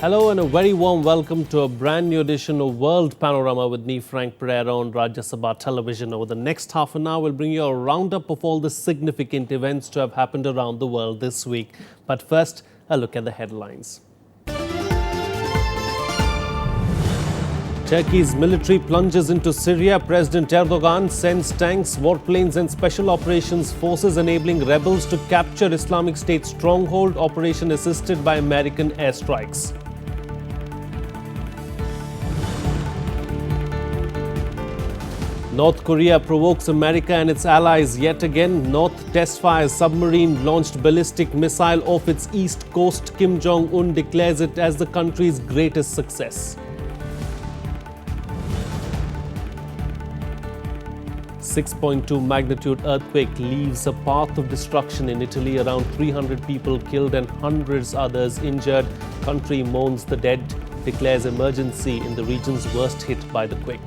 Hello and a very warm welcome to a brand new edition of World Panorama with me, Frank Pereira, on Rajya Sabha Television. Over the next half an hour, we'll bring you a roundup of all the significant events to have happened around the world this week. But first, a look at the headlines. Turkey's military plunges into Syria. President Erdogan sends tanks, warplanes and special operations forces enabling rebels to capture Islamic State stronghold. Operation assisted by American airstrikes. North Korea provokes America and its allies yet again. North test fires submarine launched ballistic missile off its east coast. Kim Jong-un declares it as the country's greatest success. 6.2 magnitude earthquake leaves a path of destruction in Italy. Around 300 people killed and hundreds others injured. Country mourns the dead, declares emergency in the regions worst hit by the quake.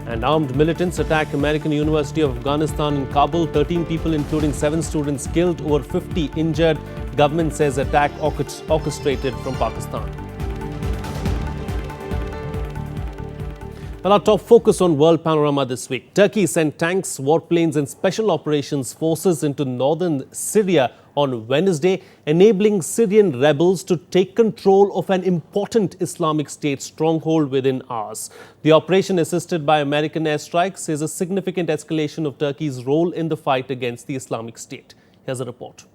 And armed militants attack American University of Afghanistan in Kabul. 13 people, including 7 students, killed, over 50 injured. Government says attack orchestrated from Pakistan. Well, our top focus on World Panorama this week. Turkey sent tanks, warplanes and special operations forces into northern Syria on Wednesday, enabling Syrian rebels to take control of an important Islamic State stronghold within hours. The operation, assisted by American airstrikes, is a significant escalation of Turkey's role in the fight against the Islamic State. Here's a report.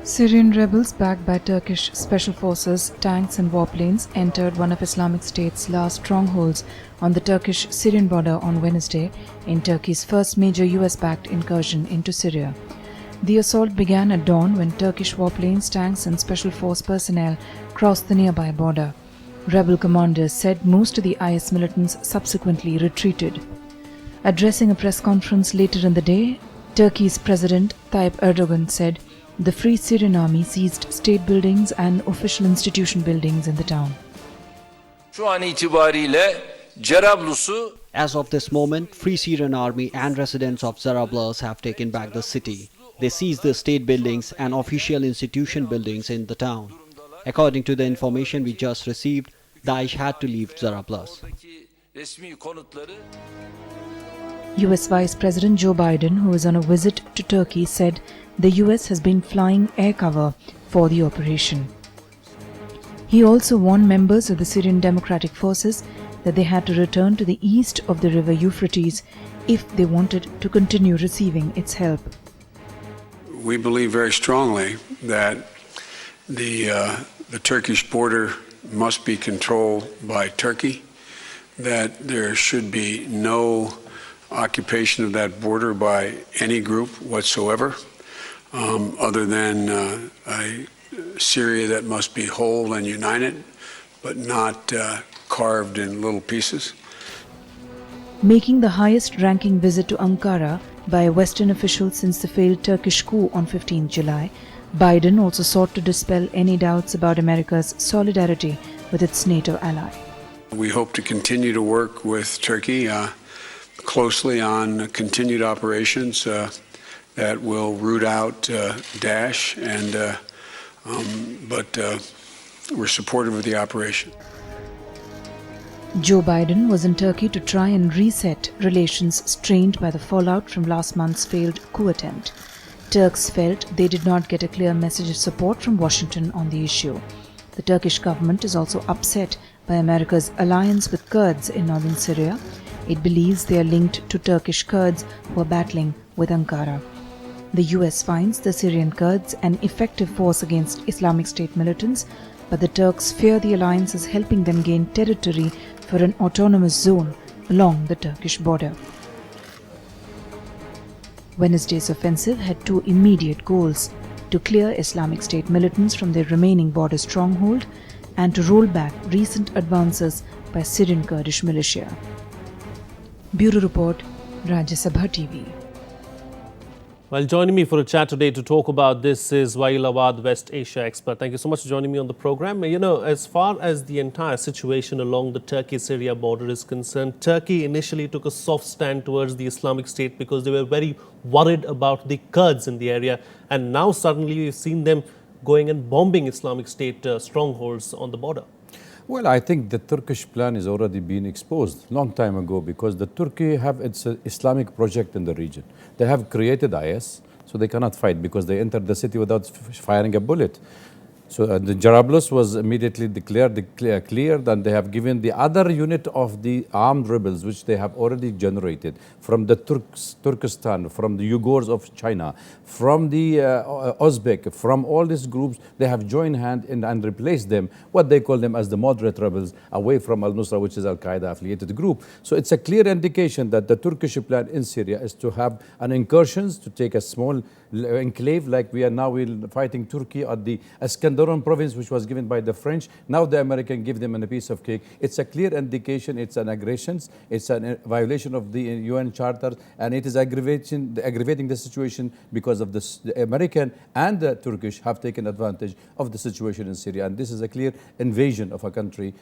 Syrian rebels backed by Turkish special forces, tanks and warplanes entered one of Islamic State's last strongholds on the Turkish-Syrian border on Wednesday in Turkey's first major US-backed incursion into Syria. The assault began at dawn when Turkish warplanes, tanks and special force personnel crossed the nearby border. Rebel commanders said most of the IS militants subsequently retreated. Addressing a press conference later in the day, Turkey's President Tayyip Erdogan said the Free Syrian Army seized state buildings and official institution buildings in the town. As of this moment, Free Syrian Army and residents of Jarablus have taken back the city. They seized the state buildings and official institution buildings in the town. According to the information we just received, Daesh had to leave Jarablus. US Vice President Joe Biden, who is on a visit to Turkey, said the US has been flying air cover for the operation. He also warned members of the Syrian Democratic Forces that they had to return to the east of the river Euphrates if they wanted to continue receiving its help. We believe very strongly that the Turkish border must be controlled by Turkey, that there should be no occupation of that border by any group whatsoever, other than a Syria that must be whole and united, but not carved in little pieces. Making the highest-ranking visit to Ankara by a Western official since the failed Turkish coup on 15 July, Biden also sought to dispel any doubts about America's solidarity with its NATO ally. We hope to continue to work with Turkey closely on continued operations that will root out Daesh, but we're supportive of the operation. Joe Biden was in Turkey to try and reset relations strained by the fallout from last month's failed coup attempt. Turks felt they did not get a clear message of support from Washington on the issue. The Turkish government is also upset by America's alliance with Kurds in northern Syria. It believes they are linked to Turkish Kurds who are battling with Ankara. The US finds the Syrian Kurds an effective force against Islamic State militants, but the Turks fear the alliance is helping them gain territory for an autonomous zone along the Turkish border. Wednesday's offensive had 2 immediate goals: to clear Islamic State militants from their remaining border stronghold and to roll back recent advances by Syrian Kurdish militia. Bureau Report, Rajya Sabha TV. Well, joining me for a chat today to talk about this is Waiel, Awwad, West Asia expert. Thank you so much for joining me on the program. You know, as far as the entire situation along the Turkey-Syria border is concerned, Turkey initially took a soft stand towards the Islamic State because they were very worried about the Kurds in the area. And now suddenly we've seen them going and bombing Islamic State strongholds on the border. Well, I think the Turkish plan is already been exposed long time ago because the Turkey have its Islamic project in the region. They have created IS, so they cannot fight because they entered the city without firing a bullet. So the Jarablus was immediately cleared, and they have given the other unit of the armed rebels, which they have already generated from the Turkestan, from the Uyghurs of China, from the Uzbek, from all these groups. They have joined hand and replaced them, what they call them as the moderate rebels, away from Al-Nusra, which is Al-Qaeda affiliated group. So it's a clear indication that the Turkish plan in Syria is to have an incursions, to take a small enclave like we are now fighting Turkey at the Iskenderun province, which was given by the French. Now the American give them a piece of cake. It's a clear indication it's an aggression, it's a violation of the UN Charter, and it is aggravating the situation because of this. The American and the Turkish have taken advantage of the situation in Syria, and this is a clear invasion of a country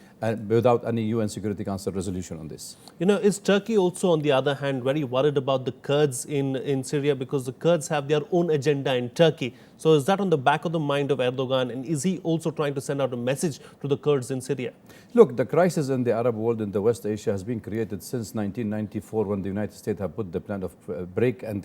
without any UN Security Council resolution on this. You know, is Turkey also, on the other hand, very worried about the Kurds in Syria because the Kurds have their own agenda in Turkey? So is that on the back of the mind of Erdogan, and is he also trying to send out a message to the Kurds in Syria? Look, the crisis in the Arab world in the West Asia has been created since 1994 when the United States have put the plan of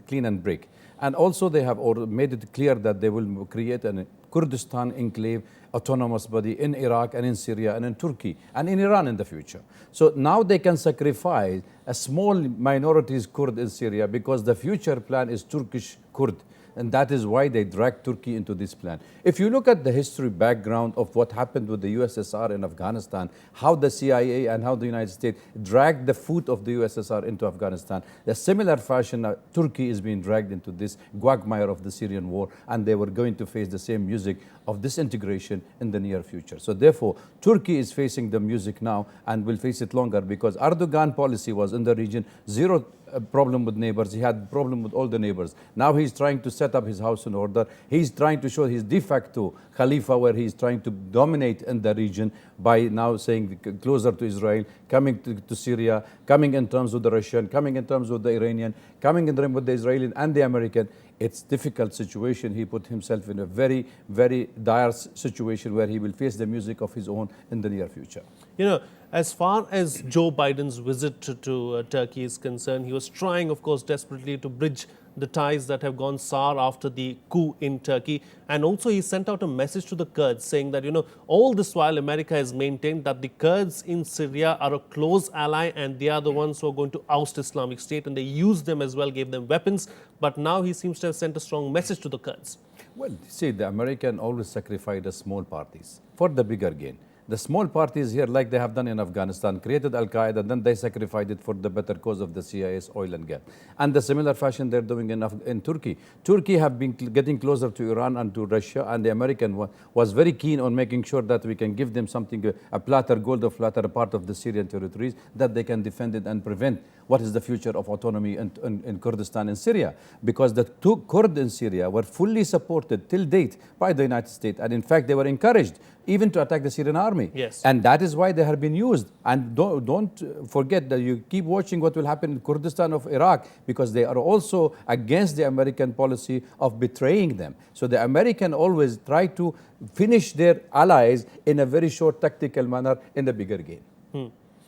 clean and break. And also they have made it clear that they will create a Kurdistan enclave, autonomous body in Iraq and in Syria and in Turkey and in Iran in the future. So now they can sacrifice a small minorities Kurd in Syria because the future plan is Turkish Kurd. And that is why they dragged Turkey into this plan. If you look at the history background of what happened with the USSR in Afghanistan, how the CIA and how the United States dragged the foot of the USSR into Afghanistan, a similar fashion, Turkey is being dragged into this quagmire of the Syrian war, and they were going to face the same music of disintegration in the near future. So therefore, Turkey is facing the music now and will face it longer because Erdogan policy was in the region zero problem with neighbors. He had problem with all the neighbors. Now he's trying to set up his house in order. He's trying to show his de facto Khalifa, where he's trying to dominate in the region by now saying closer to Israel, coming to Syria, coming in terms with the Russian, coming in terms with the Iranian, coming in terms with the Israeli and the American. It's difficult situation. He put himself in a very, very dire situation where he will face the music of his own in the near future. You know, as far as Joe Biden's visit to Turkey is concerned, he was trying, of course, desperately to bridge the ties that have gone sour after the coup in Turkey. And also he sent out a message to the Kurds saying that, you know, all this while America has maintained that the Kurds in Syria are a close ally and they are the ones who are going to oust Islamic State, and they used them as well, gave them weapons. But now he seems to have sent a strong message to the Kurds. Well, see, the American always sacrificed the small parties for the bigger gain. The small parties here, like they have done in Afghanistan, created Al-Qaeda, then they sacrificed it for the better cause of the CIA's oil and gas. And the similar fashion they're doing in Turkey. Turkey have been getting closer to Iran and to Russia, and the American was very keen on making sure that we can give them something, a platter, gold of platter, a part of the Syrian territories, that they can defend it and prevent what is the future of autonomy in Kurdistan in Syria. Because the two Kurds in Syria were fully supported till date by the United States, and in fact they were encouraged even to attack the Syrian army. Yes. And that is why they have been used. And don't forget that you keep watching what will happen in Kurdistan of Iraq, because they are also against the American policy of betraying them. So the American always try to finish their allies in a very short tactical manner in the bigger game.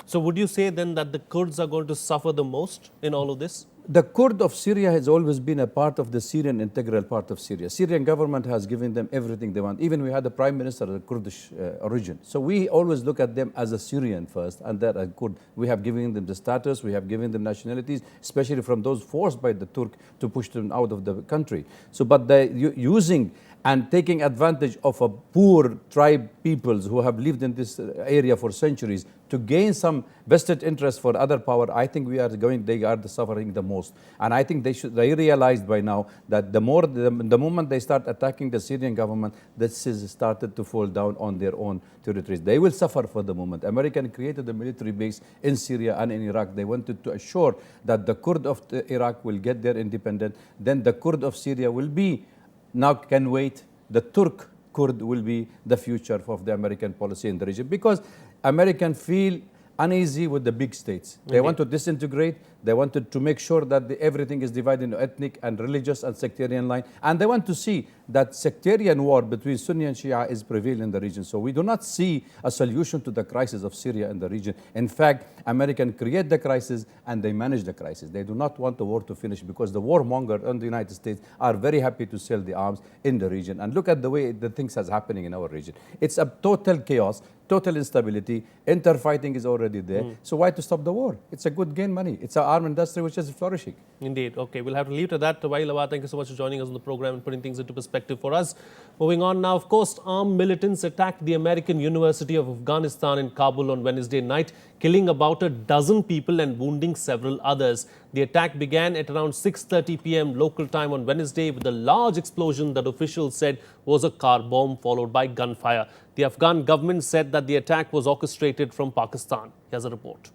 So would you say then that the Kurds are going to suffer the most in all of this? The Kurd of Syria has always been a part of the Syrian, integral part of Syria. Syrian government has given them everything they want. Even we had a prime minister of Kurdish origin. So we always look at them as a Syrian first, and that a Kurd. We have given them the status, we have given them nationalities, especially from those forced by the Turk to push them out of the country. So, but they using and taking advantage of a poor tribe peoples who have lived in this area for centuries to gain some vested interest for other power, I think they are suffering the most. And I think they realized by now that the moment they start attacking the Syrian government, this is started to fall down on their own territories. They will suffer for the moment. America created a military base in Syria and in Iraq. They wanted to assure that the Kurd of Iraq will get their independence. Then the Kurd of Syria will be, now can wait, the Turk Kurd will be the future of the American policy in the region, because Americans feel uneasy with the big states. They want to disintegrate. They wanted to make sure that everything is divided into ethnic and religious and sectarian line. And they want to see that sectarian war between Sunni and Shia is prevailing in the region. So we do not see a solution to the crisis of Syria in the region. In fact, Americans create the crisis and they manage the crisis. They do not want the war to finish, because the warmongers in the United States are very happy to sell the arms in the region. And look at the way the things are happening in our region. It's a total chaos, total instability, interfighting is already there. So why to stop the war? It's a good gain money. It's an arm industry which is flourishing. Indeed. Okay, we'll have to leave it at that. Waiel, Awwad, thank you so much for joining us on the program and putting things into perspective for us. Moving on now, of course, armed militants attacked the American University of Afghanistan in Kabul on Wednesday night, killing about a dozen people and wounding several others. The attack began at around 6:30 p.m. local time on Wednesday with a large explosion that officials said was a car bomb, followed by gunfire. The Afghan government said that the attack was orchestrated from Pakistan. Here's a report.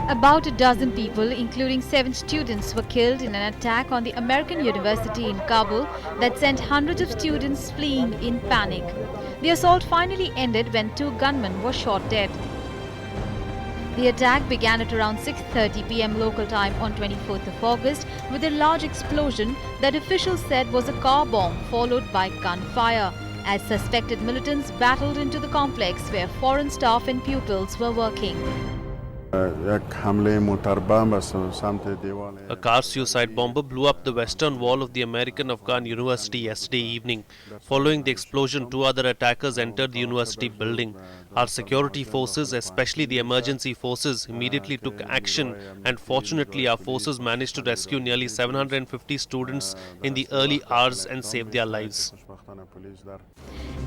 About a dozen people, including 7 students, were killed in an attack on the American University in Kabul that sent hundreds of students fleeing in panic. The assault finally ended when 2 gunmen were shot dead. The attack began at around 6:30 p.m. local time on 24th of August with a large explosion that officials said was a car bomb, followed by gunfire, as suspected militants battled into the complex where foreign staff and pupils were working. A car suicide bomber blew up the western wall of the American Afghan University yesterday evening. Following the explosion, 2 other attackers entered the university building. Our security forces, especially the emergency forces, immediately took action, and fortunately our forces managed to rescue nearly 750 students in the early hours and save their lives.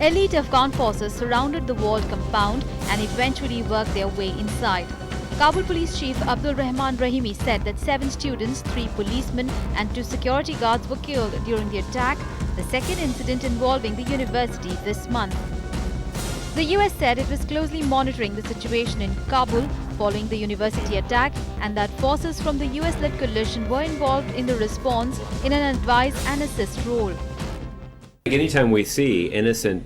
Elite Afghan forces surrounded the walled compound and eventually worked their way inside. Kabul Police Chief Abdul Rahman Rahimi said that 7 students, 3 policemen and 2 security guards were killed during the attack, the second incident involving the university this month. The US said it was closely monitoring the situation in Kabul following the university attack, and that forces from the US-led coalition were involved in the response in an advise and assist role. Anytime we see innocent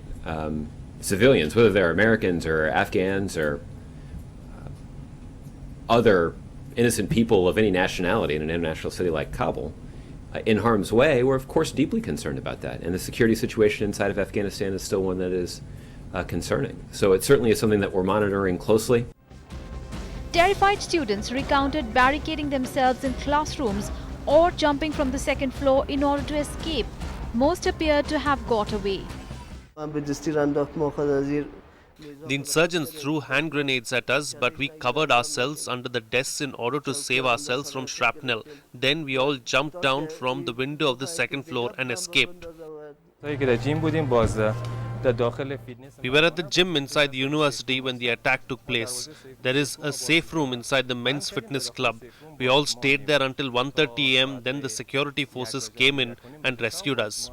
civilians, whether they're Americans or Afghans or other innocent people of any nationality in an international city like Kabul, in harm's way, we're of course deeply concerned about that. And the security situation inside of Afghanistan is still one that is concerning. So it certainly is something that we're monitoring closely. Terrified students recounted barricading themselves in classrooms or jumping from the 2nd floor in order to escape. Most appeared to have got away. The insurgents threw hand grenades at us, but we covered ourselves under the desks in order to save ourselves from shrapnel. Then we all jumped down from the window of the 2nd floor and escaped. We were at the gym inside the university when the attack took place. There is a safe room inside the men's fitness club. We all stayed there until 1:30 a.m. Then the security forces came in and rescued us.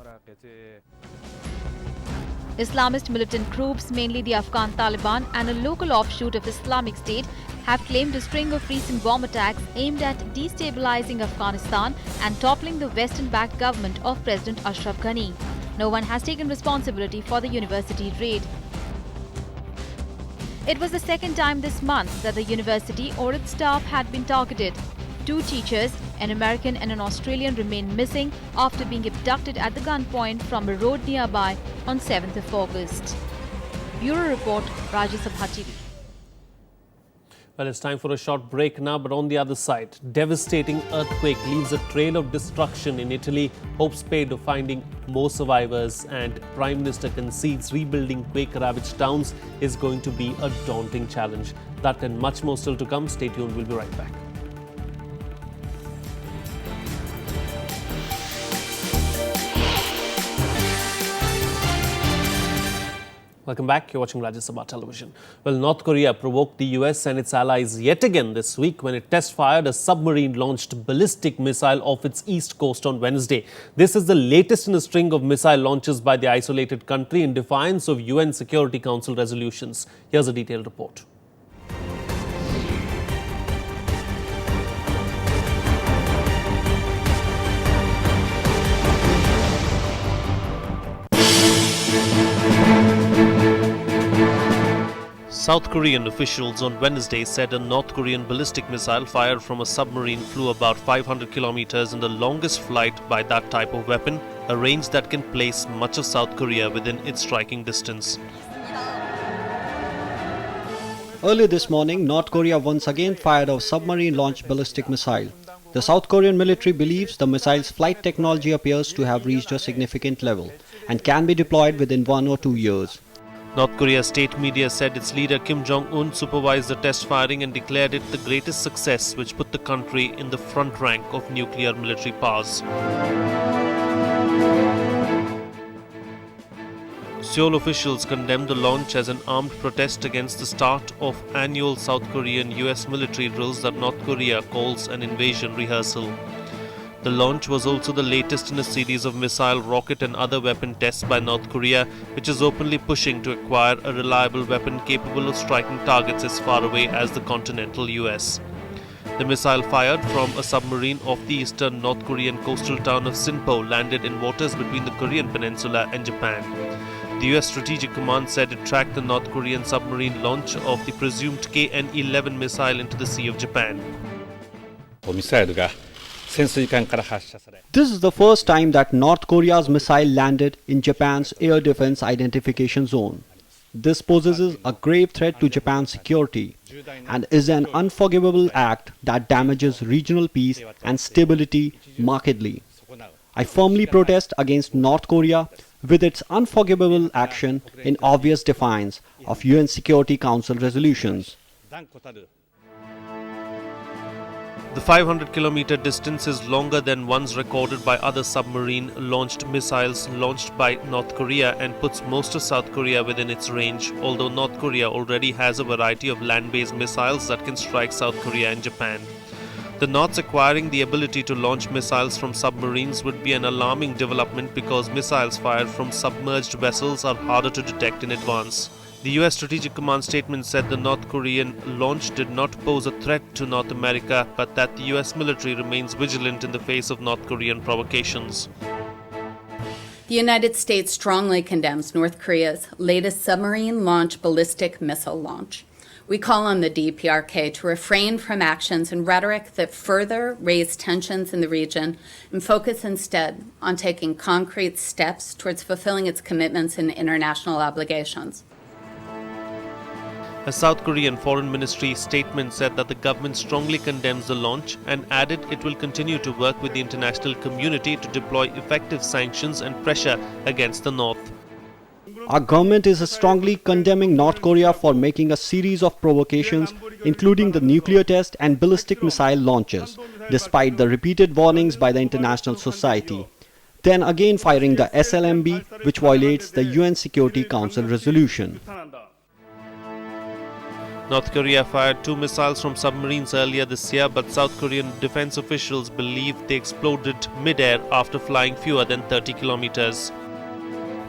Islamist militant groups, mainly the Afghan Taliban and a local offshoot of Islamic State, have claimed a string of recent bomb attacks aimed at destabilizing Afghanistan and toppling the Western-backed government of President Ashraf Ghani. No one has taken responsibility for the university raid. It was the 2nd time this month that the university or its staff had been targeted. 2 teachers, an American and an Australian, remain missing after being abducted at the gunpoint from a road nearby on 7th of August. Bureau Report, Rajya Sabha TV. Well, it's time for a short break now, but on the other side, devastating earthquake leaves a trail of destruction in Italy. Hopes paid of finding more survivors, and Prime Minister concedes rebuilding quake-ravaged towns is going to be a daunting challenge. That and much more still to come. Stay tuned. We'll be right back. Welcome back. You're watching Rajya Sabha Television. Well, North Korea provoked the US and its allies yet again this week when it test-fired a submarine-launched ballistic missile off its east coast on Wednesday. This is the latest in a string of missile launches by the isolated country in defiance of UN Security Council resolutions. Here's a detailed report. South Korean officials on Wednesday said a North Korean ballistic missile fired from a submarine flew about 500 kilometers in the longest flight by that type of weapon, a range that can place much of South Korea within its striking distance. Earlier this morning, North Korea once again fired a submarine-launched ballistic missile. The South Korean military believes the missile's flight technology appears to have reached a significant level and can be deployed within 1 or 2 years. North Korea's state media said its leader Kim Jong-un supervised the test firing and declared it the greatest success which put the country in the front rank of nuclear military powers. Seoul officials condemned the launch as an armed protest against the start of annual South Korean-US military drills that North Korea calls an invasion rehearsal. The launch was also the latest in a series of missile, rocket and other weapon tests by North Korea, which is openly pushing to acquire a reliable weapon capable of striking targets as far away as the continental US. The missile fired from a submarine off the eastern North Korean coastal town of Sinpo landed in waters between the Korean peninsula and Japan. The US Strategic Command said it tracked the North Korean submarine launch of the presumed KN-11 missile into the Sea of Japan. This is the first time that North Korea's missile landed in Japan's air defense identification zone. This poses a grave threat to Japan's security and is an unforgivable act that damages regional peace and stability markedly. I firmly protest against North Korea with its unforgivable action in obvious defiance of UN Security Council resolutions. The 500-kilometer distance is longer than ones recorded by other submarine-launched missiles launched by North Korea and puts most of South Korea within its range, although North Korea already has a variety of land-based missiles that can strike South Korea and Japan. The North's acquiring the ability to launch missiles from submarines would be an alarming development because missiles fired from submerged vessels are harder to detect in advance. The US Strategic Command statement said the North Korean launch did not pose a threat to North America, but that the US military remains vigilant in the face of North Korean provocations. The United States strongly condemns North Korea's latest submarine-launched ballistic missile launch. We call on the DPRK to refrain from actions and rhetoric that further raise tensions in the region and focus instead on taking concrete steps towards fulfilling its commitments and international obligations. A South Korean Foreign Ministry statement said that the government strongly condemns the launch and added it will continue to work with the international community to deploy effective sanctions and pressure against the North. Our government is strongly condemning North Korea for making a series of provocations, including the nuclear test and ballistic missile launches, despite the repeated warnings by the international society. Then again firing the SLMB, which violates the UN Security Council resolution. North Korea fired 2 missiles from submarines earlier this year, but South Korean defense officials believe they exploded mid-air after flying fewer than 30 kilometers.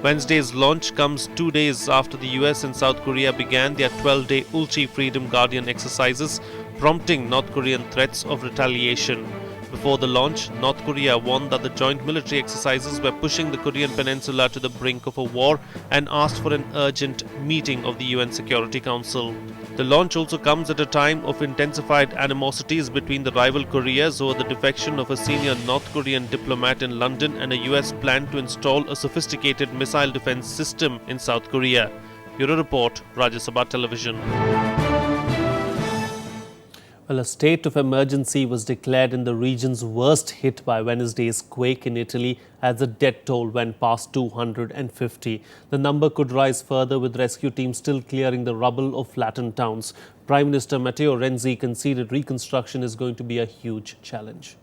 Wednesday's launch comes 2 days after the US and South Korea began their 12-day Ulchi Freedom Guardian exercises, prompting North Korean threats of retaliation. Before the launch, North Korea warned that the joint military exercises were pushing the Korean peninsula to the brink of a war and asked for an urgent meeting of the UN Security Council. The launch also comes at a time of intensified animosities between the rival Koreas over the defection of a senior North Korean diplomat in London and a US plan to install a sophisticated missile defense system in South Korea. Bureau Report, Rajya Sabha Television. Well, a state of emergency was declared in the regions worst hit by Wednesday's quake in Italy as the death toll went past 250. The number could rise further with rescue teams still clearing the rubble of flattened towns. Prime Minister Matteo Renzi conceded reconstruction is going to be a huge challenge.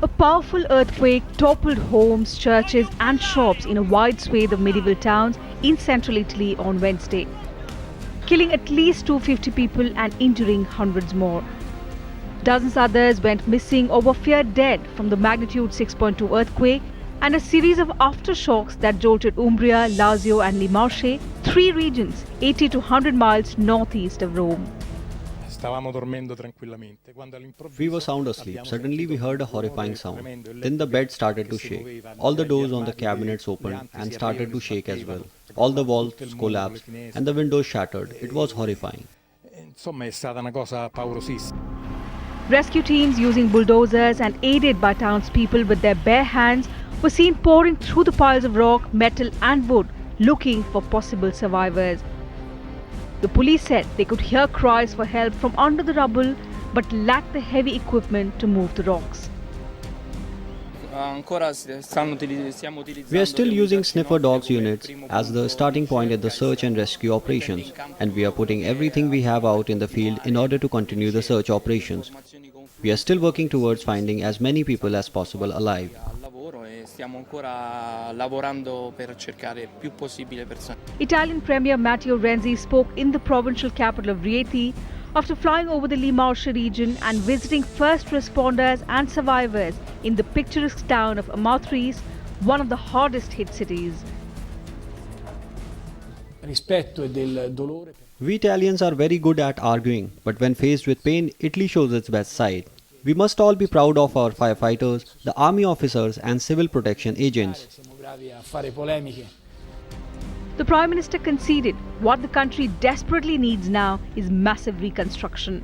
A powerful earthquake toppled homes, churches and shops in a wide swathe of medieval towns in central Italy on Wednesday, killing at least 250 people and injuring hundreds more. Dozens others went missing or were feared dead from the magnitude 6.2 earthquake and a series of aftershocks that jolted Umbria, Lazio and Marche, three regions 80 to 100 miles northeast of Rome. We were sound asleep. Suddenly we heard a horrifying sound. Then the bed started to shake. All the doors on the cabinets opened and started to shake as well. All the walls collapsed and the windows shattered. It was horrifying. Rescue teams using bulldozers and aided by townspeople with their bare hands were seen pouring through the piles of rock, metal and wood looking for possible survivors. The police said they could hear cries for help from under the rubble but lacked the heavy equipment to move the rocks. We are still using sniffer dogs units as the starting point in the search and rescue operations, and we are putting everything we have out in the field in order to continue the search operations. We are still working towards finding as many people as possible alive. Italian Premier Matteo Renzi spoke in the provincial capital of Rieti after flying over the Marche region and visiting first responders and survivors in the picturesque town of Amatrice, one of the hardest hit cities. We Italians are very good at arguing, but when faced with pain, Italy shows its best side. We must all be proud of our firefighters, the army officers and civil protection agents. The Prime Minister conceded what the country desperately needs now is massive reconstruction.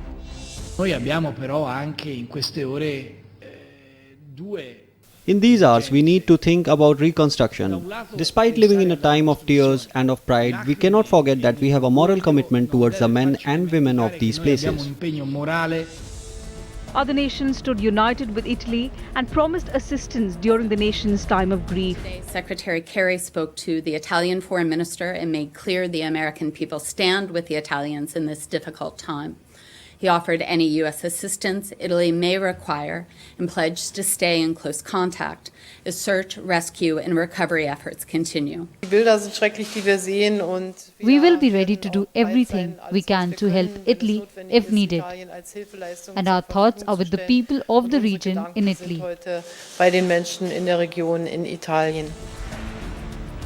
In these hours, we need to think about reconstruction. Despite living in a time of tears and of pride, we cannot forget that we have a moral commitment towards the men and women of these places. Other nations stood united with Italy and promised assistance during the nation's time of grief. Secretary Kerry spoke to the Italian Foreign Minister and made clear the American people stand with the Italians in this difficult time. He offered any U.S. assistance Italy may require and pledged to stay in close contact as search, rescue and recovery efforts continue. We will be ready to do everything we can to help Italy if needed. And our thoughts are with the people of the region in Italy.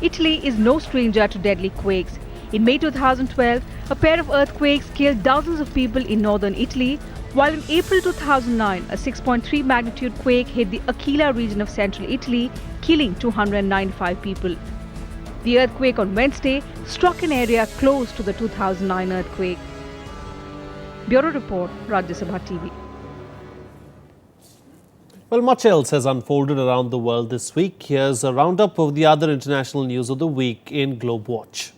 Italy is no stranger to deadly quakes. In May 2012, a pair of earthquakes killed dozens of people in northern Italy, while in April 2009, a 6.3 magnitude quake hit the Aquila region of central Italy, killing 295 people. The earthquake on Wednesday struck an area close to the 2009 earthquake. Bureau Report, Rajya Sabha TV. Well, much else has unfolded around the world this week. Here's a roundup of the other international news of the week in Globe Watch.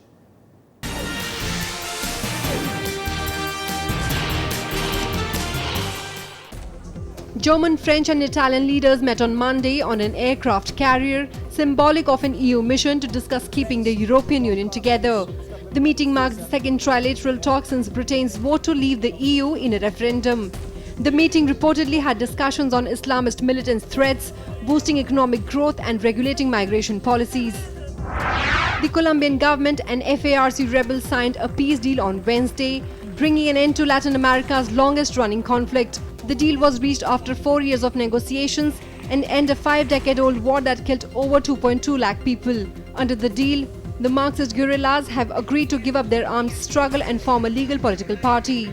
German, French and Italian leaders met on Monday on an aircraft carrier, symbolic of an EU mission to discuss keeping the European Union together. The meeting marks the second trilateral talk since Britain's vote to leave the EU in a referendum. The meeting reportedly had discussions on Islamist militant threats, boosting economic growth and regulating migration policies. The Colombian government and FARC rebels signed a peace deal on Wednesday, bringing an end to Latin America's longest-running conflict. The deal was reached after 4 years of negotiations and end a 5-decade-old war that killed over 2.2 lakh people. Under the deal, the Marxist guerrillas have agreed to give up their armed struggle and form a legal political party.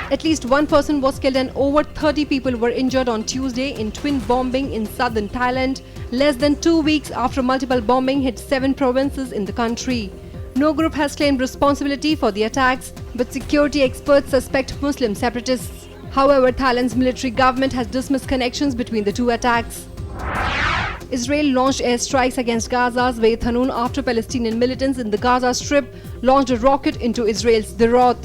At least one person was killed and over 30 people were injured on Tuesday in twin bombing in southern Thailand, less than 2 weeks after multiple bombing hit 7 provinces in the country. No group has claimed responsibility for the attacks, but security experts suspect Muslim separatists. However, Thailand's military government has dismissed connections between the two attacks. Israel launched airstrikes against Gaza's Wait Hanun after Palestinian militants in the Gaza Strip launched a rocket into Israel's Derot.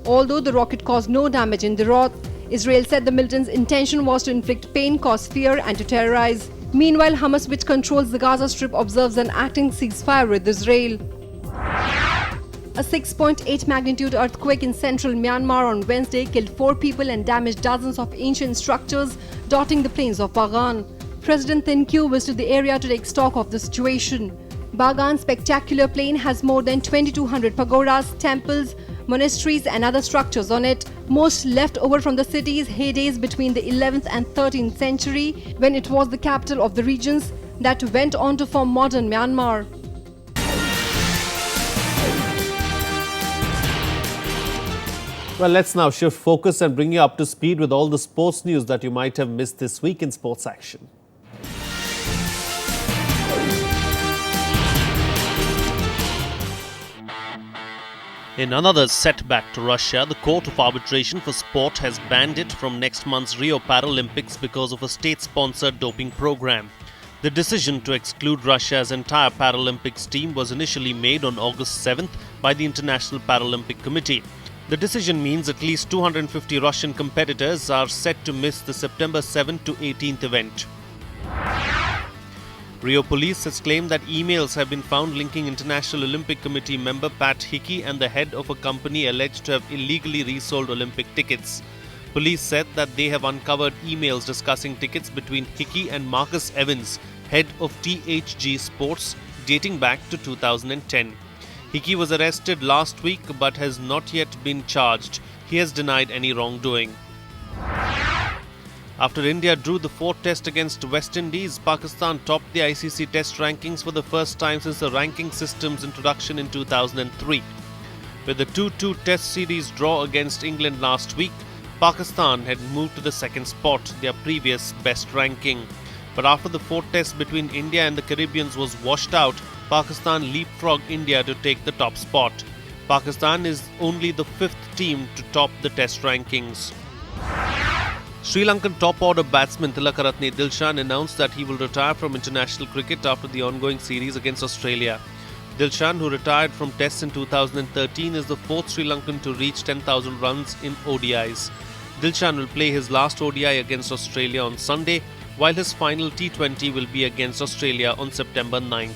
Although the rocket caused no damage in Derot, Israel said the militants' intention was to inflict pain, cause fear and to terrorize. Meanwhile, Hamas, which controls the Gaza Strip, observes an acting ceasefire with Israel. A 6.8 magnitude earthquake in central Myanmar on Wednesday killed 4 people and damaged dozens of ancient structures dotting the plains of Bagan. President Thin Kyaw visited the area to take stock of the situation. Bagan's spectacular plain has more than 2,200 pagodas, temples, monasteries and other structures on it, most left over from the city's heydays between the 11th and 13th century, when it was the capital of the regions that went on to form modern Myanmar. Well, let's now shift focus and bring you up to speed with all the sports news that you might have missed this week in Sports Action. In another setback to Russia, the Court of Arbitration for Sport has banned it from next month's Rio Paralympics because of a state-sponsored doping program. The decision to exclude Russia's entire Paralympics team was initially made on August 7th by the International Paralympic Committee. The decision means at least 250 Russian competitors are set to miss the September 7th to 18th event. Rio police has claimed that emails have been found linking International Olympic Committee member Pat Hickey and the head of a company alleged to have illegally resold Olympic tickets. Police said that they have uncovered emails discussing tickets between Hickey and Marcus Evans, head of THG Sports, dating back to 2010. Hickey was arrested last week but has not yet been charged. He has denied any wrongdoing. After India drew the 4th test against West Indies, Pakistan topped the ICC test rankings for the first time since the ranking system's introduction in 2003. With the 2-2 test series draw against England last week, Pakistan had moved to the second spot, their previous best ranking. But after the 4th test between India and the Caribbeans was washed out, Pakistan leapfrogged India to take the top spot. Pakistan is only the 5th team to top the test rankings. Sri Lankan top-order batsman Tilakaratne Dilshan announced that he will retire from international cricket after the ongoing series against Australia. Dilshan, who retired from tests in 2013, is the 4th Sri Lankan to reach 10,000 runs in ODIs. Dilshan will play his last ODI against Australia on Sunday, while his final T20 will be against Australia on September 9th.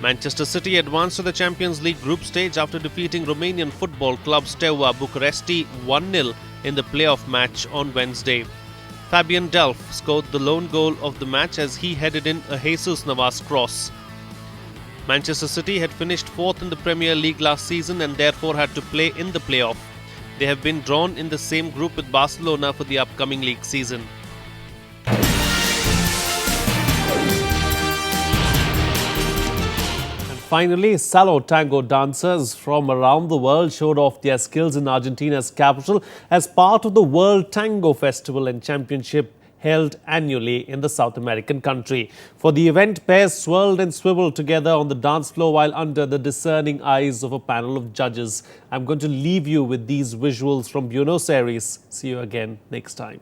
Manchester City advanced to the Champions League group stage after defeating Romanian football club Steaua Bucuresti 1-0 in the playoff match on Wednesday. Fabian Delph scored the lone goal of the match as he headed in a Jesus Navas cross. Manchester City had finished 4th in the Premier League last season and therefore had to play in the playoff. They have been drawn in the same group with Barcelona for the upcoming league season. Finally, Salon tango dancers from around the world showed off their skills in Argentina's capital as part of the World Tango Festival and Championship held annually in the South American country. For the event, pairs swirled and swiveled together on the dance floor while under the discerning eyes of a panel of judges. I'm going to leave you with these visuals from Buenos Aires. See you again next time.